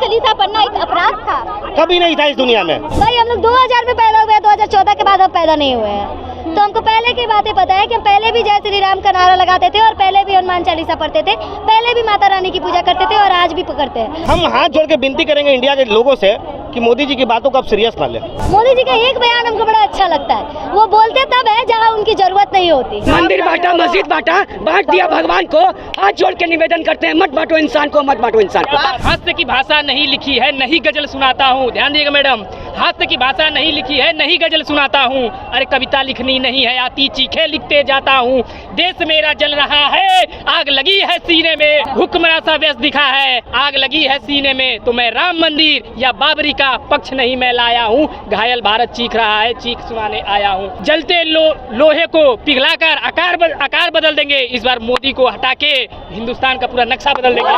चालीसा पढ़ना एक अपराध था? कभी नहीं था इस दुनिया में। भाई हम लोग 2000 में पैदा हुए, 2014 के बाद अब पैदा नहीं हुए हैं, तो हमको पहले की बातें पता है कि हम पहले भी जय श्री राम का नारा लगाते थे और पहले भी हनुमान चालीसा पढ़ते थे, पहले भी माता रानी की पूजा करते थे और आज भी करते हैं। हम हाथ जोड़ के विनती करेंगे इंडिया के लोगों से कि मोदी जी की बातों को आप सीरियस ना लें। मोदी जी का एक बयान हमको बड़ा अच्छा लगता है, वो बोलते तब है जहाँ उनकी जरूरत नहीं होती। मंदिर बांटा, मस्जिद बांटा, बांट दिया भगवान को। हाथ जोड़ के निवेदन करते हैं, मत बांटो इंसान को, मत बांटो इंसान को। हास्य की भाषा नहीं लिखी है, नहीं गजल सुनाता हूँ। ध्यान दीजिएगा मैडम, हास्य की भाषा नहीं लिखी है, नहीं गजल सुनाता हूँ। अरे कविता लिखनी नहीं है आती, चीखे लिखते जाता हूँ। देश मेरा जल रहा है, आग लगी है सीने में। हुक्मरान सा व्यस्त दिखा है, आग लगी है सीने में। तो मैं राम मंदिर या बाबरी का पक्ष नहीं मैं लाया हूँ। घायल भारत चीख रहा है, चीख सुनाने आया हूँ। जलते लोहे को पिघलाकर आकार बदल देंगे। इस बार मोदी को हटा के हिंदुस्तान का पूरा नक्शा बदल देंगे।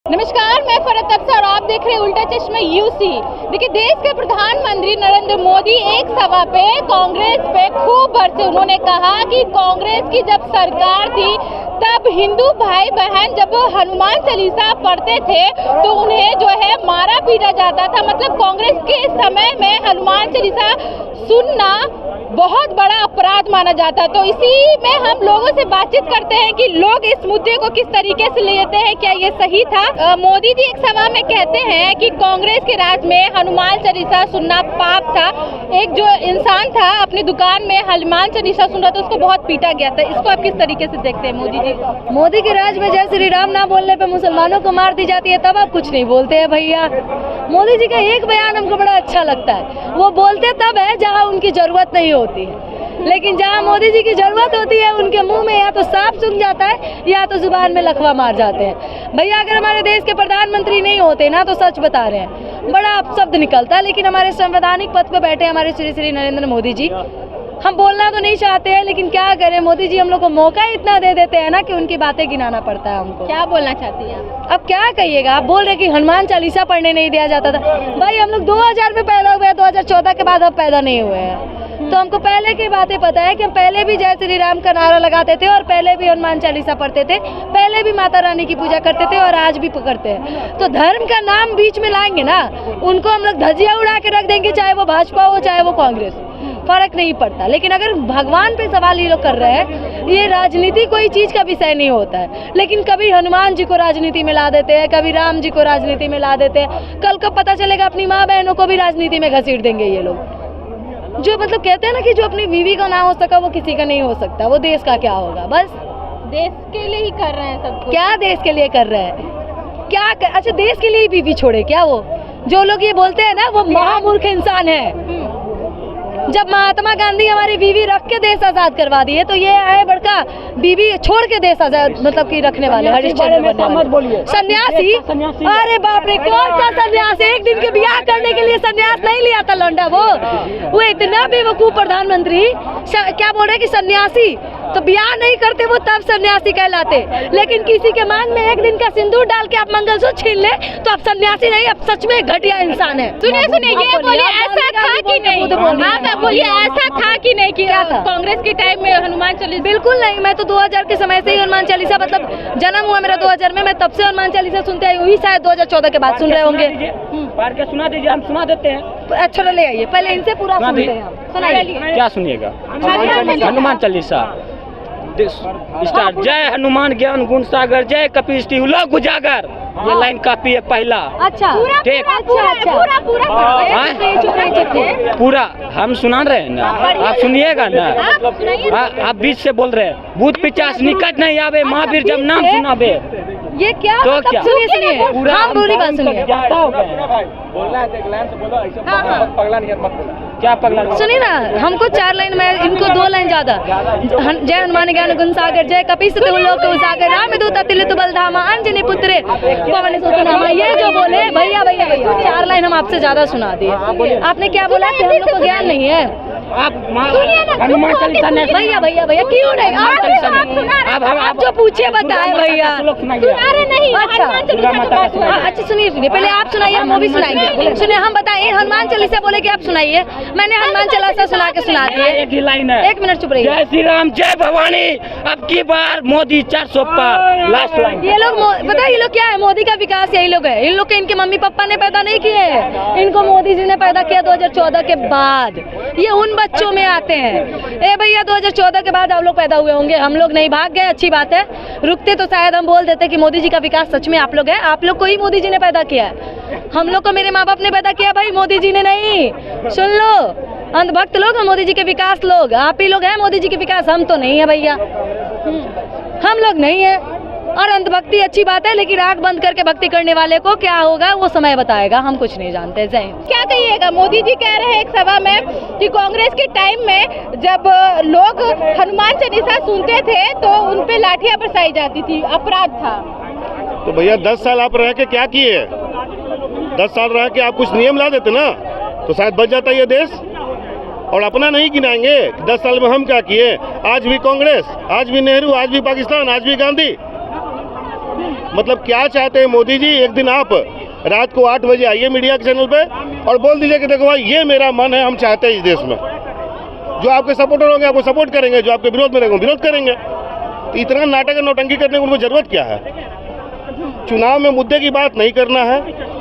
नमस्कार, मैं फरत अफसर और आप देख रहे हैं उल्टा चश्मा यूसी। देखिए, देश के प्रधानमंत्री नरेंद्र मोदी एक सभा पे कांग्रेस पे खूब बरसे। उन्होंने कहा कि कांग्रेस की जब सरकार थी तब हिंदू भाई बहन जब वो हनुमान चालीसा पढ़ते थे तो उन्हें जो है मारा पीटा जाता था। मतलब कांग्रेस के समय में हनुमान चालीसा सुनना बहुत बड़ा अपराध माना जाता। तो इसी में हम लोगों से बातचीत करते हैं कि लोग इस मुद्दे को किस तरीके से लेते हैं, क्या ये सही था। मोदी जी एक सभा में कहते हैं कि कांग्रेस के राज में हनुमान चालीसा सुनना पाप था। एक जो इंसान था अपनी दुकान में हनुमान चालीसा सुन रहा था, उसको बहुत पीटा गया था। इसको आप किस तरीके से देखते हैं मोदी जी? मोदी के राज में जय श्री राम ना बोलने पे मुसलमानों को मार दी जाती है, तब आप कुछ नहीं बोलते हैं भैया। मोदी जी का एक बयान हमको बड़ा अच्छा लगता है, वो बोलते तब है जहाँ उनकी जरूरत नहीं होती है, लेकिन जहाँ मोदी जी की जरूरत होती है उनके मुंह में या तो सांप सूंघ जाता है या तो जुबान में लकवा मार जाते हैं। भैया अगर हमारे देश के प्रधानमंत्री नहीं होते ना, तो सच बता रहे हैं बड़ा अपशब्द निकलता है, लेकिन हमारे संवैधानिक पद पे बैठे हमारे श्री नरेंद्र मोदी जी, हम बोलना तो नहीं चाहते हैं लेकिन क्या करें, मोदी जी हम लोग को मौका इतना दे देते हैं ना कि उनकी बातें गिनाना पड़ता है हमको। क्या बोलना चाहती हैं आप? अब क्या कहिएगा, आप बोल रहे कि हनुमान चालीसा पढ़ने नहीं दिया जाता था। भाई हम लोग 2000 में पैदा हुए, 2014 के बाद अब पैदा नहीं हुए हैं, तो हमको पहले की बातें पता है कि हम पहले भी जय श्री राम का नारा लगाते थे और पहले भी हनुमान चालीसा पढ़ते थे, पहले भी माता रानी की पूजा करते थे और आज भी करते हैं। तो धर्म का नाम बीच में लाएंगे ना, उनको हम लोग धज्जियां उड़ा के रख देंगे, चाहे वो भाजपा हो चाहे वो कांग्रेस, फर्क नहीं पड़ता। लेकिन अगर भगवान पे सवाल ये लोग कर रहे हैं, ये राजनीति कोई चीज का विषय नहीं होता है, लेकिन कभी हनुमान जी को राजनीति में ला देते हैं, कभी राम जी को राजनीति में ला देते हैं। कल को पता चलेगा अपनी माँ बहनों को भी राजनीति में घसीट देंगे ये लोग। जो मतलब कहते हैं ना कि जो अपनी बीवी का ना हो सका वो किसी का नहीं हो सकता, वो देश का क्या होगा। बस देश के लिए ही कर रहे हैं सब कुछ। क्या देश के लिए कर रहे हैं, क्या अच्छा देश के लिए ही बीवी छोड़े क्या? वो जो लोग ये बोलते हैं ना वो महामूर्ख इंसान है। जब महात्मा गांधी हमारी बीवी रख के देश आजाद करवा दिए, तो ये है बड़का बीवी छोड़ के देश आजाद मतलब कि रखने वाले हरिश्चंद्र सन्यासी। अरे बाप रे, कौन सा सन्यास? एक दिन के ब्याह करने के लिए सन्यास नहीं लिया था लौंडा वो इतना बेवकूफ प्रधानमंत्री। क्या बोल रहे कि सन्यासी, तो ब्याह नहीं करते वो तब सन्यासी कहलाते, लेकिन किसी के मांग में एक दिन का सिंदूर डाल के आप मंगलसूत्र छीन ले तो आप सन्यासी नहीं, आप सच में घटिया इंसान है। सुनिए ये बोलिए, ऐसा था कि नहीं? आप बोलिए, ऐसा था कि नहीं कि कांग्रेस के टाइम में हनुमान चालीसा? बिल्कुल नहीं, मैं तो 2000 के समय से ही हनुमान चालीसा, मतलब जन्म हुआ मेरा 2000 में, मैं तब से हनुमान चालीसा सुनते आई हुई, शायद 2014 के बाद सुन रहे होंगे। पार के सुना दीजिए, हम सुना देते हैं। अच्छा ले आइए, पहले इनसे पूरा सुनते हैं हम। सुनाइए। क्या सुनिएगा? हनुमान चालीसा स्टार्ट। जय हनुमान ज्ञान गुण सागर, जय कपीस लौह उजागर। ये लाइन काफी है पहला। अच्छा ठीक, पूरा हम सुना रहे हैं ना, आप सुनिएगा ना। आप बीच से बोल रहे हैं, भूत पिचास निकट नहीं आवे, महावीर जब नाम सुनावे। ये क्या तो क्या? सुनिए हाँ, पूरी बात सुनिए। क्या पगला? सुनिए ना, हमको 4 लाइन में, इनको 2 लाइन ज्यादा। जय हनुमान ज्ञान गुण सागर, जय कपीस लोक उजागर, रामदूत अतुलित बलधामा, अंजनी पुत्र पवन सुत नामा। ये जो बोले भैया 4 लाइन हम आपसे ज्यादा सुना दिए। आपने क्या बोला कि हम लोग को ज्ञान नहीं है? आप सुनिए ना, हनुमान चुप चालीसा होके नहीं सुनिए। भैया क्यों नहीं? हनुमान चालीसा नहीं। अब आप जो पूछे बताए भैया। सुना रहे नहीं, अच्छा। हनुमान चालीसा की बात हुआ। अच्छा सुनिए पहले आप सुनाइए, हम वो भी सुनाएंगे। सुनिए हम बताइए, हनुमान चालीसा बोले कि आप सुनाइए। मैंने हनुमान चालीसा सुना के सुना दिए। एक ही लाइन है, एक मिनट चुप रहिए। जय श्री राम जय भवानी, अब की बार मोदी 400 पार, लास्ट लाइन। ये लोग पता है ये लोग क्या है? मोदी का विकास यही लोग है। इन लोग के इनके मम्मी पापा ने पैदा नहीं किए हैं, इनको मोदी जी ने पैदा किया 2014 के बाद। ये उन बच्चों में आते हैं। ए भैया 2014 के बाद आप लोग पैदा हुए होंगे, हम लोग नहीं। भाग गए, अच्छी बात है। रुकते तो शायद हम बोल देते कि मोदी जी का विकास सच में आप लोग है। आप लोग को ही मोदी जी ने पैदा किया है। हम लोग को मेरे माँ बाप ने पैदा किया भाई, मोदी जी ने नहीं। सुन लो, अंधभक्त लोग हैं मोदी जी के विकास लोग। आप ही लोग हैं मोदी जी के विकास, हम तो नहीं है भैया। हम लोग नहीं है। और अंधभक्ति अच्छी बात है, लेकिन आंख बंद करके भक्ति करने वाले को क्या होगा वो समय बताएगा। हम कुछ नहीं जानते। जय हिंद। क्या कहिएगा? मोदी जी कह रहे हैं एक सभा में कि कांग्रेस के टाइम में जब लोग हनुमान चालीसा सुनते थे तो उन पे लाठियां बरसाई जाती थी, अपराध था। तो भैया 10 साल आप रह के क्या किए? 10 साल रह के आप कुछ नियम ला देते ना तो शायद बच जाता ये देश। और अपना नहीं गिनाएंगे 10 साल में हम क्या किए। आज भी कांग्रेस, आज भी नेहरू, आज भी पाकिस्तान, आज भी गांधी। मतलब क्या चाहते हैं मोदी जी? एक दिन आप रात को 8 बजे आइए मीडिया के चैनल पे और बोल दीजिए कि देखो भाई ये मेरा मन है, हम चाहते हैं इस देश में। जो आपके सपोर्टर होंगे आपको सपोर्ट करेंगे, जो आपके विरोध में रहेंगे विरोध करेंगे। तो इतना नाटक और नौटंकी करने की उनको जरूरत क्या है? चुनाव में मुद्दे की बात नहीं करना है।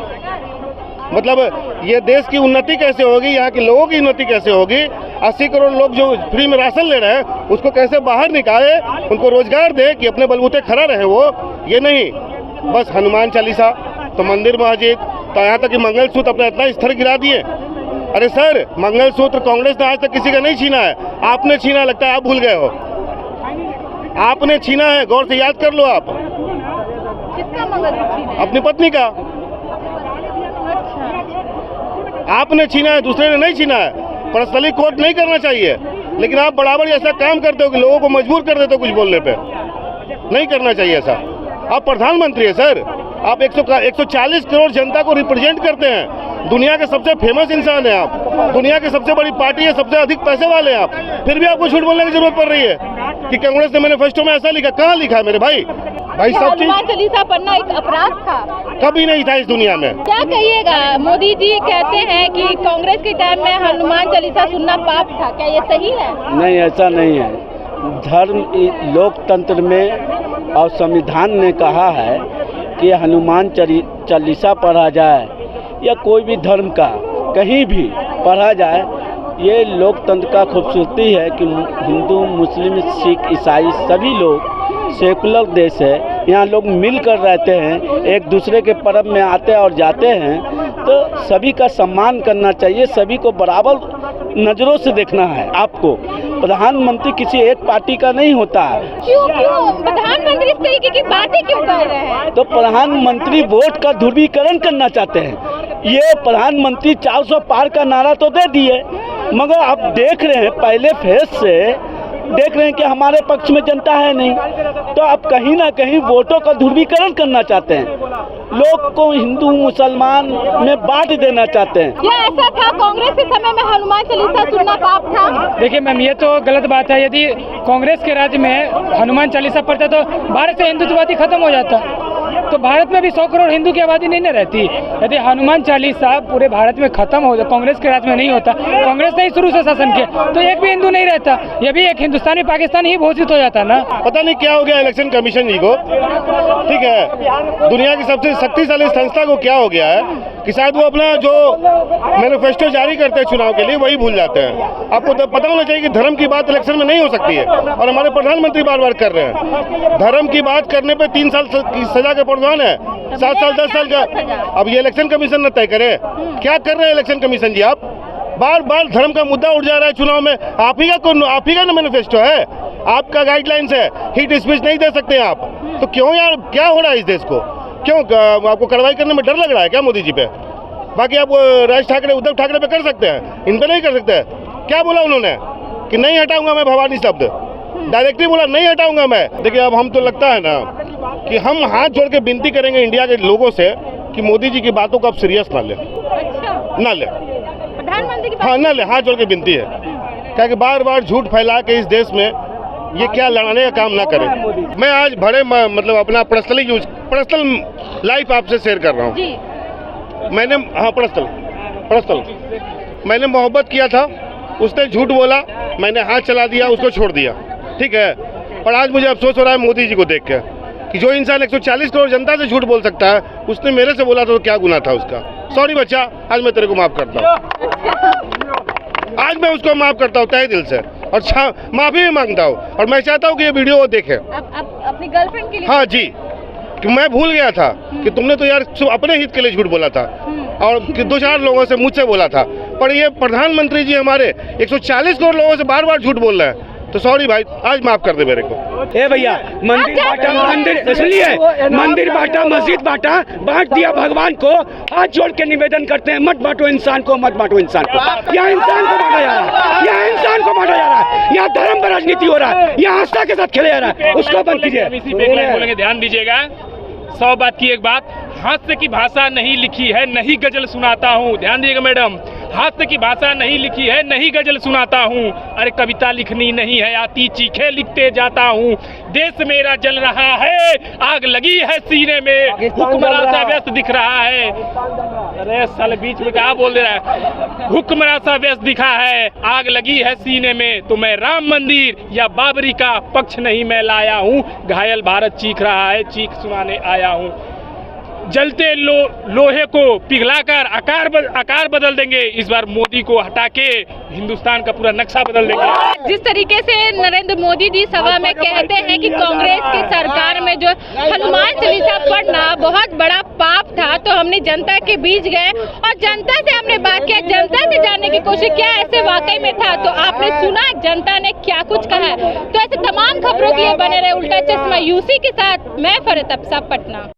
मतलब ये देश की उन्नति कैसे होगी, यहाँ के लोगों की उन्नति कैसे होगी? 80 करोड़ लोग जो फ्री में राशन ले रहे हैं उसको कैसे बाहर निकाले, उनको रोजगार दे कि अपने बलबूते खड़ा रहे वो। ये नहीं, बस हनुमान चालीसा तो मंदिर मस्जिद तो यहाँ तक कि मंगलसूत्र अपना इतना स्तर गिरा दिए। अरे सर, मंगलसूत्र कांग्रेस ने आज तक किसी का नहीं छीना है, आपने छीना, लगता है आप भूल गए हो। आपने छीना है, गौर से याद कर लो आप। किसका मंगलसूत्र? अपनी पत्नी का आपने छीना है, दूसरे ने नहीं छीना है। पर्सनली कोर्ट नहीं करना चाहिए, लेकिन आप बराबर ऐसा काम करते हो कि लोगों को मजबूर कर देते हो कुछ बोलने पे। नहीं करना चाहिए ऐसा। आप प्रधानमंत्री है सर, आप 140 करोड़ जनता को रिप्रेजेंट करते हैं। दुनिया के सबसे फेमस इंसान है आप, दुनिया की सबसे बड़ी पार्टी है, सबसे अधिक पैसे वाले हैं आप। फिर भी आपको झूठ बोलने की जरूरत पड़ रही है कि कांग्रेस ने मैनिफेस्टो में ऐसा लिखा। कहाँ लिखा है मेरे भाई? भाई सब चीज हनुमान चालीसा पढ़ना एक अपराध था, कभी नहीं था इस दुनिया में। क्या कहिएगा? मोदी जी कहते हैं कि कांग्रेस के टाइम में हनुमान चालीसा सुनना पाप था, क्या ये सही है? नहीं, ऐसा नहीं है। धर्म लोकतंत्र में और संविधान ने कहा है कि हनुमान चालीसा पढ़ा जाए या कोई भी धर्म का कहीं भी पढ़ा जाए। ये लोकतंत्र का खूबसूरती है कि हिंदू, मुस्लिम, सिख, ईसाई सभी लोग, सेकुलर देश है, यहाँ लोग मिलकर रहते हैं, एक दूसरे के पर्व में आते और जाते हैं। तो सभी का सम्मान करना चाहिए, सभी को बराबर नज़रों से देखना है। आपको प्रधानमंत्री किसी एक पार्टी का नहीं होता है। क्यों प्रधानमंत्री इस तरीके की बातें क्यों कर रहे हैं? तो प्रधानमंत्री वोट का ध्रुवीकरण करना चाहते हैं। ये प्रधानमंत्री 400 पार का नारा तो दे दिए, मगर आप देख रहे हैं पहले फेज से देख रहे हैं कि हमारे पक्ष में जनता है नहीं, तो आप कहीं ना कहीं वोटों का ध्रुवीकरण करना चाहते हैं, लोग को हिंदू मुसलमान में बांट देना चाहते हैं। क्या ऐसा था कांग्रेस के समय में हनुमान चालीसा सुनना पाप था? देखिए मैम, ये तो गलत बात है। यदि कांग्रेस के राज्य में हनुमान चालीसा पढ़ता तो भारत से हिंदुत्ववादी खत्म हो जाता। तो भारत में भी 100 करोड़ हिंदू की आबादी नहीं न रहती। यदि हनुमान चालीसा पूरे भारत में खत्म हो जाए, कांग्रेस के राज्य में नहीं होता, कांग्रेस ने ही शुरू से शासन किया, तो एक भी हिंदू नहीं रहता, ये भी एक हिंदुस्तानी पाकिस्तानी ही घोषित हो जाता ना। पता नहीं क्या हो गया इलेक्शन कमीशन जी को, ठीक है, दुनिया की सबसे शक्तिशाली संस्था को क्या हो गया है कि शायद वो अपना जो मैनिफेस्टो जारी करते हैं चुनाव के लिए वही भूल जाते हैं। आपको तो पता होना चाहिए कि धर्म की बात इलेक्शन में नहीं हो सकती है, और हमारे प्रधानमंत्री बार बार कर रहे हैं। धर्म की बात करने पे 3 साल की सजा का प्रावधान है, 7 साल 10 साल का। अब ये इलेक्शन कमीशन न तय करे, क्या कर रहे हैं इलेक्शन कमीशन जी? आप बार बार धर्म का मुद्दा उठ जा रहा है चुनाव में। आप ही का ना मैनिफेस्टो है, आपका गाइडलाइंस है, हिट स्पीच नहीं दे सकते आप। तो क्यों यार, क्या हो रहा है इस देश को? क्यों आपको कार्रवाई करने में डर लग रहा है क्या मोदी जी पे? बाकी आप राज ठाकरे, उद्धव ठाकरे पे कर सकते हैं, इन पे नहीं कर सकते। क्या बोला उन्होंने कि नहीं हटाऊंगा मैं भवानी शब्द, डायरेक्टली बोला नहीं हटाऊंगा मैं। देखिए अब हम तो लगता है ना कि हम हाथ जोड़ के विनती करेंगे इंडिया के लोगों से कि मोदी जी की बातों को आप सीरियस ना ले, अच्छा, ना ले, प्रधानमंत्री की हाँ ना ले, हाथ जोड़ के विनती है। क्या कि बार बार झूठ फैला के इस देश में ये क्या लड़ाने का काम ना करें। मैं आज मतलब अपना पर्सनल लाइफ आपसे शेयर कर रहा हूँ। मैंने पर्सनल मैंने मोहब्बत किया था, उसने झूठ बोला, मैंने हाथ चला दिया, उसको छोड़ दिया, ठीक है। और आज मुझे अफसोस हो रहा है मोदी जी को देख के कि जो इंसान 140 करोड़ जनता से झूठ बोल सकता है, उसने मेरे से बोला तो क्या गुनाह था उसका। सॉरी बच्चा, आज मैं तेरे को माफ करता हूँ, आज मैं उसको माफ करता हूँ तहे दिल से, और माफी भी मांगता हूँ। और मैं चाहता हूँ कि ये वीडियो वो देखे। अपनी गर्लफ्रेंड के लिए? हाँ जी, कि मैं भूल गया था कि तुमने तो यार अपने हित के लिए झूठ बोला था और 2-4 लोगों से मुझसे बोला था, पर ये प्रधानमंत्री जी हमारे 140 करोड़ लोगों से बार बार झूठ बोल रहे हैं, तो सॉरी भाई, आज माफ कर दे मेरे को। ए भैया, मंदिर बांटा, सुनिए, मंदिर बांटा, मस्जिद बांट दिया भगवान को। हाथ जोड़ के निवेदन करते हैं, मत बांटो इंसान को, मत बांटो इंसान को। यहाँ इंसान को बांटा जा रहा है, यहाँ इंसान को बांटा जा रहा है, यहाँ धर्म पर राजनीति हो रहा है, यहाँ आस्था के साथ खेला जा रहा है, उसको बंद कीजिए। बोलेंगे, ध्यान दीजिएगा। 100 बात की एक बात, हास्य की भाषा नहीं लिखी है, नहीं गजल सुनाता हूँ। ध्यान दीजिएगा मैडम, हास्य की भाषा नहीं लिखी है, नहीं गजल सुनाता हूँ। अरे कविता लिखनी नहीं है आती, चीखे लिखते जाता हूँ। देश मेरा जल रहा है, आग लगी है सीने में, हुक्मरान सा व्यस्त दिख रहा है। अरे साले बीच में क्या बोल दे रहा है? हुक्मरान सा व्यस्त दिखा है, आग लगी है सीने में, तो मैं राम मंदिर या बाबरी का पक्ष नहीं मैं लाया हूँ। घायल भारत चीख रहा है, चीख सुनाने आया हूँ। जलते लोहे को पिघलाकर आकार बदल देंगे। इस बार मोदी को हटा के हिंदुस्तान का पूरा नक्शा बदल देंगे। जिस तरीके से नरेंद्र मोदी जी सभा में कहते हैं कि कांग्रेस की सरकार में जो हनुमान चालीसा पढ़ना बहुत बड़ा पाप था, तो हमने जनता के बीच गए और जनता से हमने बात किया, जनता से जानने की कोशिश किया ऐसे वाकई में था। तो आपने सुना जनता ने क्या कुछ कहा है। तो ऐसे तमाम खबरों के लिए बने रहे उल्टा चश्मा यूसी के साथ। मैं फरत अफसा, पटना।